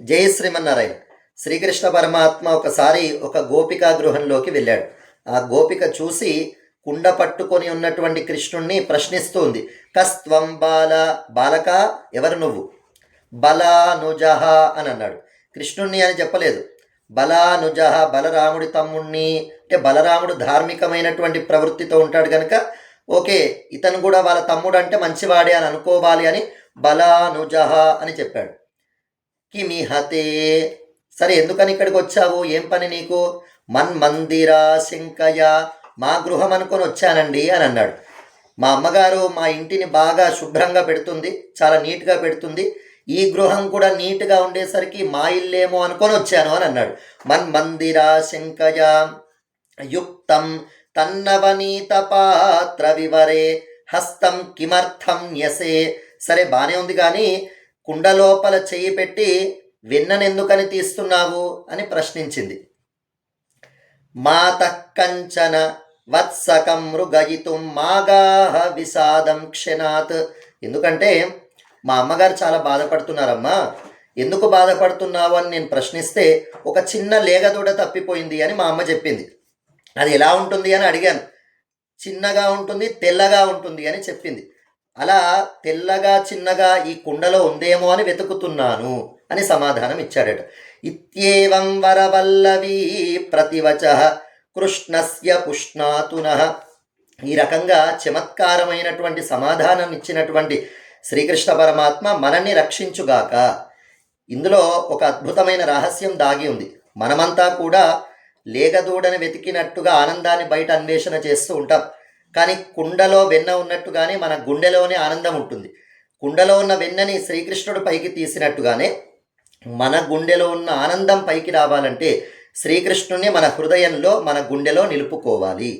జై శ్రీమన్నారాయణ. శ్రీకృష్ణ పరమాత్మ ఒకసారి ఒక గోపికా గృహంలోకి వెళ్ళాడు. ఆ గోపిక చూసి కుండ పట్టుకొని ఉన్నటువంటి కృష్ణుణ్ణి ప్రశ్నిస్తూ ఉంది. కస్త్వం బాల, బాలక ఎవరు నువ్వు? బలానుజహ అని అన్నాడు. కృష్ణుణ్ణి అని చెప్పలేదు. బలానుజహ, బలరాముడి తమ్ముణ్ణి. అంటే బలరాముడు ధార్మికమైనటువంటి ప్రవృత్తితో ఉంటాడు కనుక ఓకే, ఇతను కూడా వాళ్ళ తమ్ముడు అంటే మంచివాడే అని అనుకోవాలి అని బలానుజహ అని చెప్పాడు. కిమిహతే, సరే ఎందుకని ఇక్కడికి వచ్చావు, ఏం పని నీకు? మన్మందిరా శంకయ, మా గృహం అనుకొని వచ్చానండి అని అన్నాడు. మా అమ్మగారు మా ఇంటిని బాగా శుభ్రంగా పెడుతుంది, చాలా నీట్గా పెడుతుంది, ఈ గృహం కూడా నీట్గా ఉండేసరికి మా ఇల్లేమో అనుకొని వచ్చాను అని అన్నాడు. మన్మందిరా శంకయ యుక్తం తన్నవనీత పాత్ర వివరే హస్తం కిమర్థం న్యసే. సరే బానే ఉంది, కానీ కుండ లోపల చెయ్యి పెట్టి వెన్ననెందుకని తీస్తున్నావు అని ప్రశ్నించింది. మాత కంచన వత్సకం మృగయితుం మాగాహ విషాదం క్షణాత్. ఎందుకంటే మా అమ్మగారు చాలా బాధపడుతున్నారమ్మా, ఎందుకు బాధపడుతున్నావు అని నేను ప్రశ్నిస్తే ఒక చిన్న లేగదూడ తప్పిపోయింది అని మా అమ్మ చెప్పింది. అది ఎలా ఉంటుంది అని అడిగాను. చిన్నగా ఉంటుంది, తెల్లగా ఉంటుంది అని చెప్పింది. అలా తెల్లగా చిన్నగా ఈ కుండలో ఉందేమో అని వెతుకుతున్నాను అని సమాధానం ఇచ్చాడట. ఇత్యేవం వరవల్లవీ ప్రతివచ కృష్ణస్య పుష్ణాతునః. ఈ రకంగా చమత్కారమైనటువంటి సమాధానం ఇచ్చినటువంటి శ్రీకృష్ణ పరమాత్మ మనల్ని రక్షించుగాక. ఇందులో ఒక అద్భుతమైన రహస్యం దాగి ఉంది. మనమంతా కూడా లేగదూడని వెతికినట్టుగా ఆనందాన్ని బయట అన్వేషణ చేస్తూ ఉంటాం, కానీ కుండలో వెన్న ఉన్నట్టుగానే మన గుండెలోనే ఆనందం ఉంటుంది. కుండలో ఉన్న వెన్నని శ్రీకృష్ణుడు పైకి తీసినట్టుగానే మన గుండెలో ఉన్న ఆనందం పైకి రావాలంటే శ్రీకృష్ణుని మన హృదయంలో, మన గుండెలో నిలుపుకోవాలి.